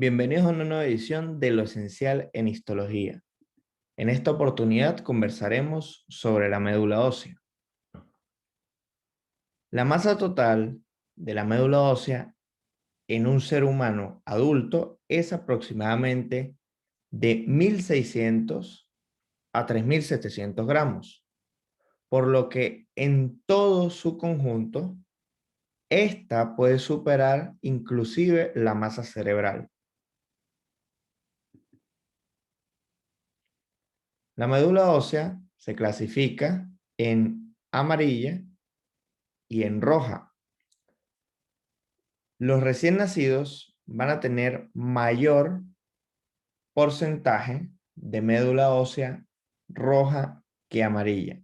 Bienvenidos a una nueva edición de Lo Esencial en Histología. En esta oportunidad conversaremos sobre la médula ósea. La masa total de la médula ósea en un ser humano adulto es aproximadamente de 1.600 a 3.700 gramos, por lo que en todo su conjunto, esta puede superar inclusive la masa cerebral. La médula ósea se clasifica en amarilla y en roja. Los recién nacidos van a tener mayor porcentaje de médula ósea roja que amarilla.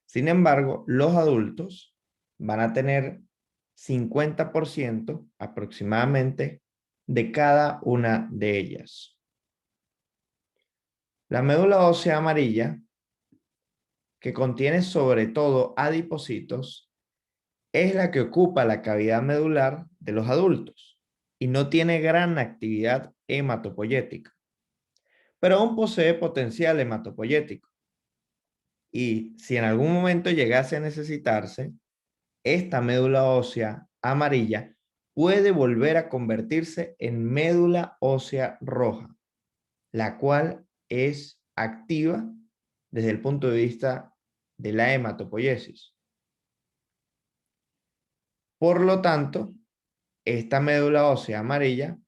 Sin embargo, los adultos van a tener 50% aproximadamente de cada una de ellas. La médula ósea amarilla, que contiene sobre todo adipocitos, es la que ocupa la cavidad medular de los adultos y no tiene gran actividad hematopoyética, pero aún posee potencial hematopoyético. Y si en algún momento llegase a necesitarse, esta médula ósea amarilla puede volver a convertirse en médula ósea roja, la cual es activa desde el punto de vista de la hematopoiesis. Por lo tanto, esta médula ósea amarilla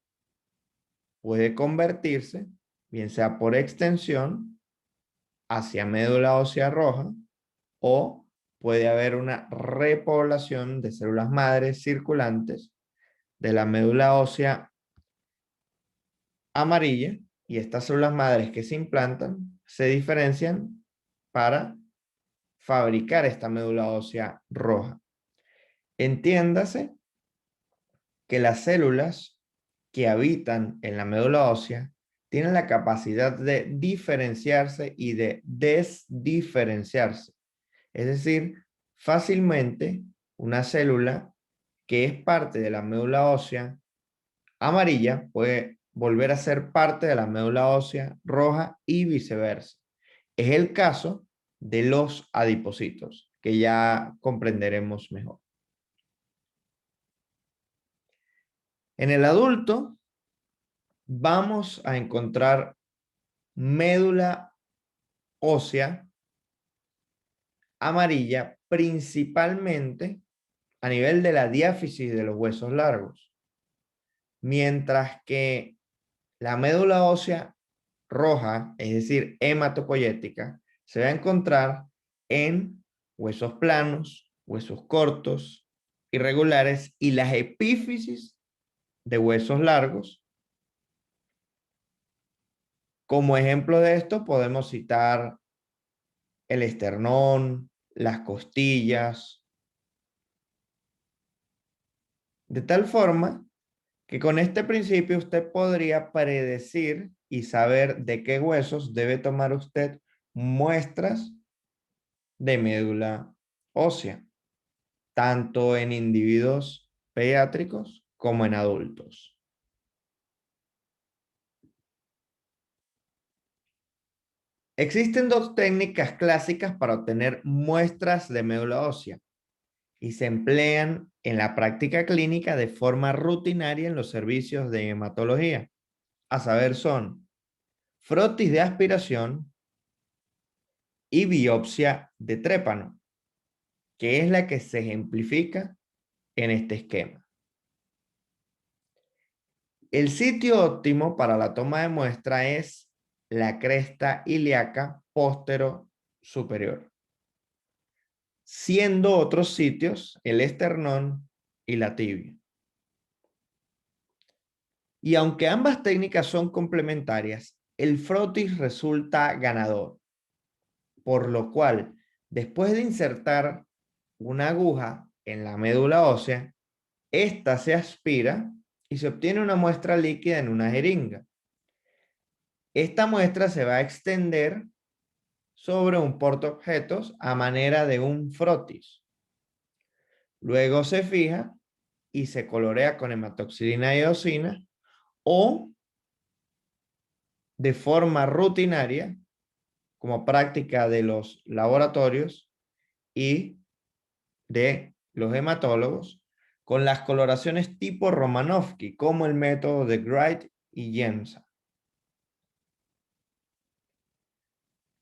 puede convertirse, bien sea por extensión, hacia médula ósea roja, o puede haber una repoblación de células madres circulantes de la médula ósea amarilla, y estas células madres que se implantan se diferencian para fabricar esta médula ósea roja. Entiéndase que las células que habitan en la médula ósea tienen la capacidad de diferenciarse y de desdiferenciarse. Es decir, fácilmente una célula que es parte de la médula ósea amarilla puede volver a ser parte de la médula ósea roja y viceversa. Es el caso de los adipocitos, que ya comprenderemos mejor. En el adulto vamos a encontrar médula ósea amarilla principalmente a nivel de la diáfisis de los huesos largos, mientras que la médula ósea roja, es decir, hematopoyética, se va a encontrar en huesos planos, huesos cortos, irregulares y las epífisis de huesos largos. Como ejemplo de esto podemos citar el esternón, las costillas, de tal forma que con este principio usted podría predecir y saber de qué huesos debe tomar usted muestras de médula ósea, tanto en individuos pediátricos como en adultos. Existen dos técnicas clásicas para obtener muestras de médula ósea y se emplean en la práctica clínica de forma rutinaria en los servicios de hematología. A saber, son frotis de aspiración y biopsia de trépano, que es la que se ejemplifica en este esquema. El sitio óptimo para la toma de muestra es la cresta ilíaca póstero superior, siendo otros sitios el esternón y la tibia. Y aunque ambas técnicas son complementarias, el frotis resulta ganador, por lo cual, después de insertar una aguja en la médula ósea, esta se aspira y se obtiene una muestra líquida en una jeringa. Esta muestra se va a extender sobre un portaobjetos a manera de un frotis. Luego se fija y se colorea con hematoxilina y eosina o de forma rutinaria, como práctica de los laboratorios y de los hematólogos, con las coloraciones tipo Romanowsky, como el método de Wright y Jensen.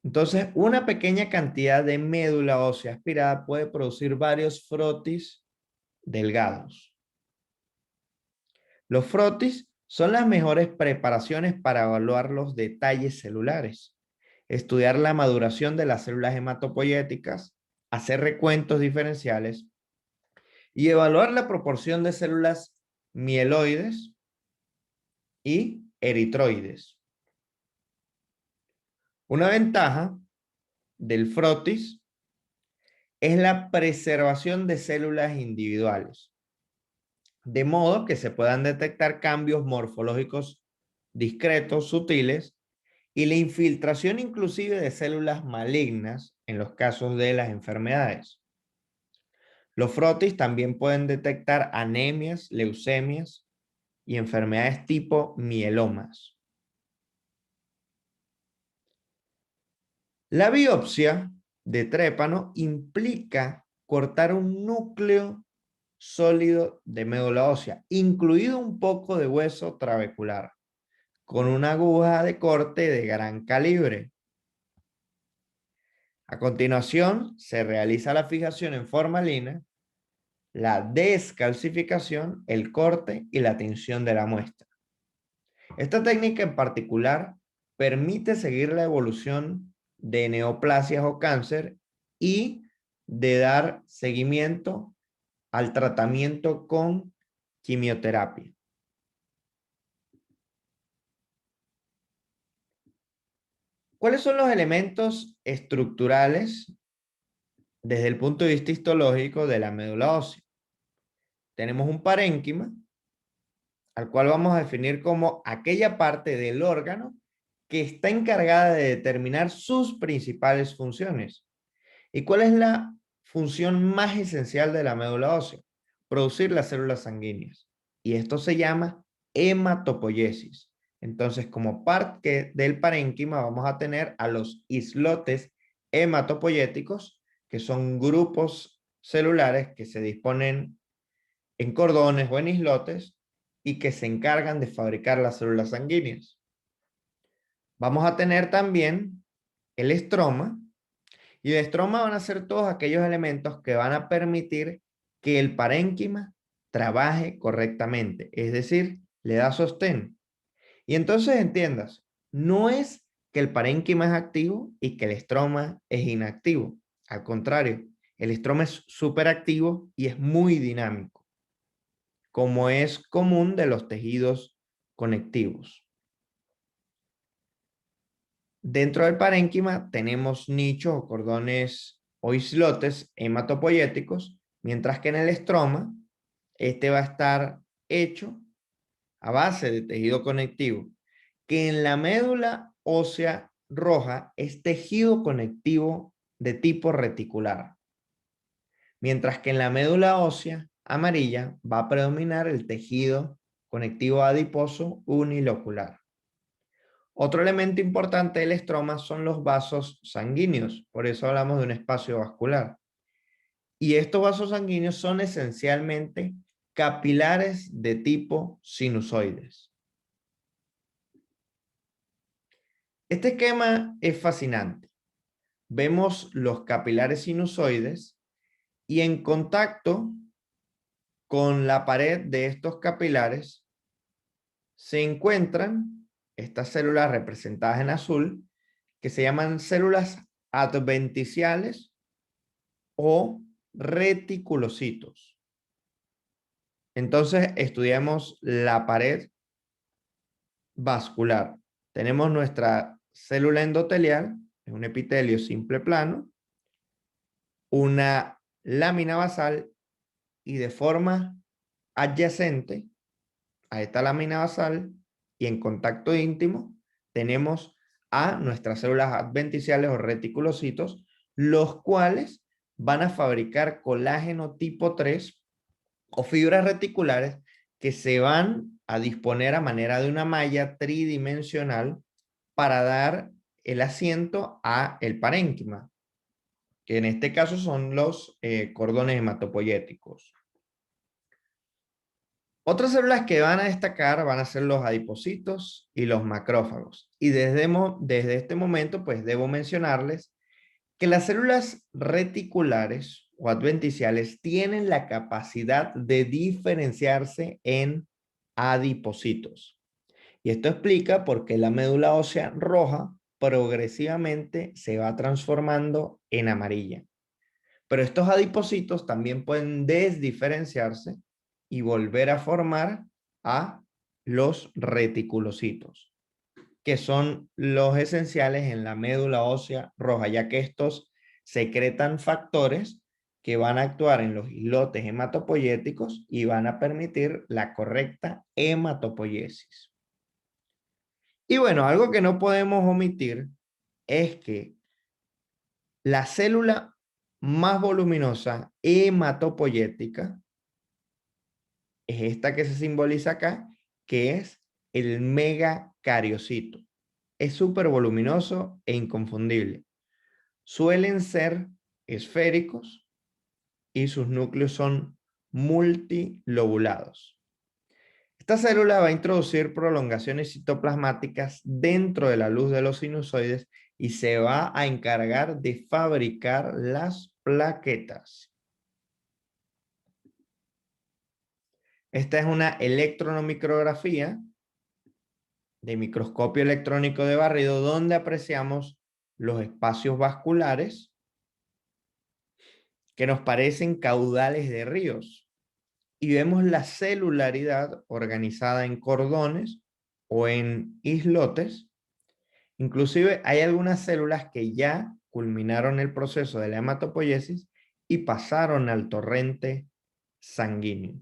Entonces, una pequeña cantidad de médula ósea aspirada puede producir varios frotis delgados. Los frotis son las mejores preparaciones para evaluar los detalles celulares, estudiar la maduración de las células hematopoyéticas, hacer recuentos diferenciales y evaluar la proporción de células mieloides y eritroides. Una ventaja del frotis es la preservación de células individuales, de modo que se puedan detectar cambios morfológicos discretos, sutiles, y la infiltración inclusive de células malignas en los casos de las enfermedades. Los frotis también pueden detectar anemias, leucemias y enfermedades tipo mielomas. La biopsia de trépano implica cortar un núcleo sólido de médula ósea, incluido un poco de hueso trabecular, con una aguja de corte de gran calibre. A continuación, se realiza la fijación en formalina, la descalcificación, el corte y la tinción de la muestra. Esta técnica en particular permite seguir la evolución de neoplasias o cáncer y de dar seguimiento al tratamiento con quimioterapia. ¿Cuáles son los elementos estructurales desde el punto de vista histológico de la médula ósea? Tenemos un parénquima, al cual vamos a definir como aquella parte del órgano que está encargada de determinar sus principales funciones. ¿Y cuál es la función más esencial de la médula ósea? Producir las células sanguíneas. Y esto se llama hematopoiesis. Entonces, como parte del parénquima, vamos a tener a los islotes hematopoyéticos, que son grupos celulares que se disponen en cordones o en islotes y que se encargan de fabricar las células sanguíneas. Vamos a tener también el estroma, y el estroma van a ser todos aquellos elementos que van a permitir que el parénquima trabaje correctamente, es decir, le da sostén. Y entonces entiendas, no es que el parénquima es activo y que el estroma es inactivo. Al contrario, el estroma es súper activo y es muy dinámico, como es común de los tejidos conectivos. Dentro del parénquima tenemos nichos o cordones o islotes hematopoyéticos, mientras que en el estroma, este va a estar hecho a base de tejido conectivo, que en la médula ósea roja es tejido conectivo de tipo reticular, mientras que en la médula ósea amarilla va a predominar el tejido conectivo adiposo unilocular. Otro elemento importante del estroma son los vasos sanguíneos, por eso hablamos de un espacio vascular. Y estos vasos sanguíneos son esencialmente capilares de tipo sinusoides. Este esquema es fascinante. Vemos los capilares sinusoides y en contacto con la pared de estos capilares se encuentran estas células representadas en azul que se llaman células adventiciales o reticulocitos. Entonces estudiamos la pared vascular. Tenemos nuestra célula endotelial, es un epitelio simple plano, una lámina basal y de forma adyacente a esta lámina basal y en contacto íntimo tenemos a nuestras células adventiciales o reticulocitos, los cuales van a fabricar colágeno tipo 3 o fibras reticulares que se van a disponer a manera de una malla tridimensional para dar el asiento a el parénquima, que en este caso son los cordones hematopoyéticos. Otras células que van a destacar van a ser los adipocitos y los macrófagos. Y desde este momento, pues debo mencionarles que las células reticulares o adventiciales tienen la capacidad de diferenciarse en adipocitos. Y esto explica por qué la médula ósea roja progresivamente se va transformando en amarilla. Pero estos adipocitos también pueden desdiferenciarse y volver a formar a los reticulocitos, que son los esenciales en la médula ósea roja, ya que estos secretan factores que van a actuar en los islotes hematopoyéticos y van a permitir la correcta hematopoiesis. Y bueno, algo que no podemos omitir es que la célula más voluminosa hematopoyética es esta que se simboliza acá, que es el megacariocito. Es súper voluminoso e inconfundible. Suelen ser esféricos y sus núcleos son multilobulados. Esta célula va a introducir prolongaciones citoplasmáticas dentro de la luz de los sinusoides y se va a encargar de fabricar las plaquetas. Esta es una electronomicrografía de microscopio electrónico de barrido donde apreciamos los espacios vasculares que nos parecen caudales de ríos y vemos la celularidad organizada en cordones o en islotes. Inclusive hay algunas células que ya culminaron el proceso de la hematopoiesis y pasaron al torrente sanguíneo.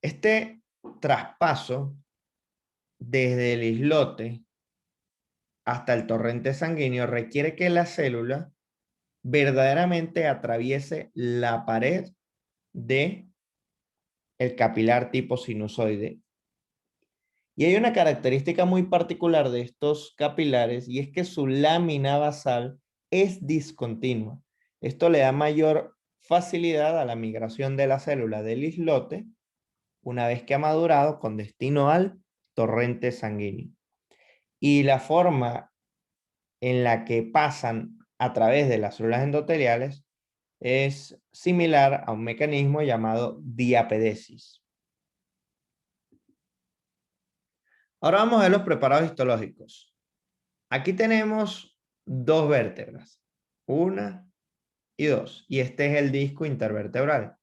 Este traspaso desde el islote hasta el torrente sanguíneo requiere que la célula verdaderamente atraviese la pared de el capilar tipo sinusoide. Y hay una característica muy particular de estos capilares y es que su lámina basal es discontinua. Esto le da mayor facilidad a la migración de la célula del islote una vez que ha madurado con destino al torrente sanguíneo. Y la forma en la que pasan a través de las células endoteliales es similar a un mecanismo llamado diapedesis. Ahora vamos a ver los preparados histológicos. Aquí tenemos dos vértebras, una y dos, y este es el disco intervertebral.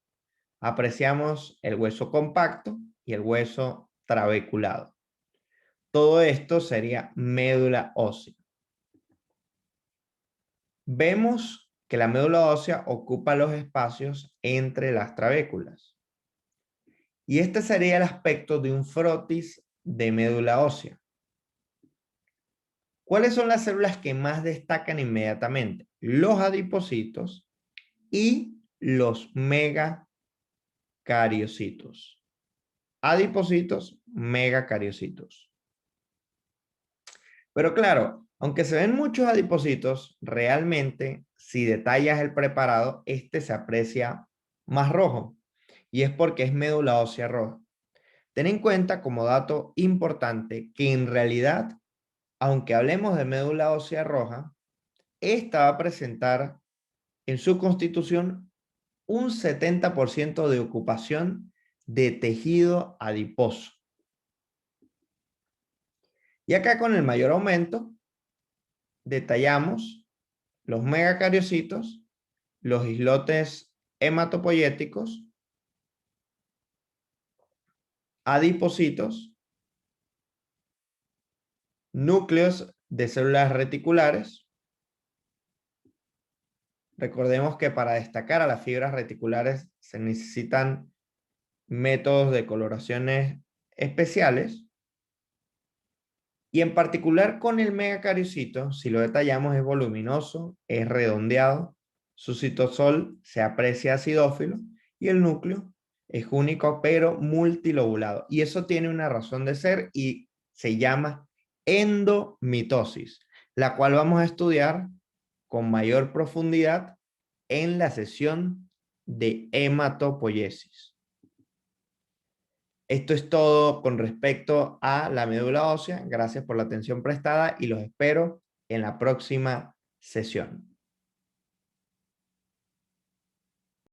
Apreciamos el hueso compacto y el hueso trabeculado. Todo esto sería médula ósea. Vemos que la médula ósea ocupa los espacios entre las trabéculas. Y este sería el aspecto de un frotis de médula ósea. ¿Cuáles son las células que más destacan inmediatamente? Los adipocitos y los megacariocitos. Adipocitos, megacariocitos. Pero claro, aunque se ven muchos adipocitos, realmente, si detallas el preparado, este se aprecia más rojo. Y es porque es médula ósea roja. Ten en cuenta como dato importante que en realidad, aunque hablemos de médula ósea roja, esta va a presentar en su constitución un 70% de ocupación de tejido adiposo. Y acá con el mayor aumento, detallamos los megacariocitos, los islotes hematopoyéticos, adipocitos, núcleos de células reticulares. Recordemos que para destacar a las fibras reticulares se necesitan métodos de coloraciones especiales. Y en particular con el megacariocito, si lo detallamos, es voluminoso, es redondeado, su citosol se aprecia acidófilo y el núcleo Es único, pero multilobulado. Y eso tiene una razón de ser y se llama endomitosis, la cual vamos a estudiar con mayor profundidad en la sesión de hematopoiesis. Esto es todo con respecto a la médula ósea. Gracias por la atención prestada y los espero en la próxima sesión.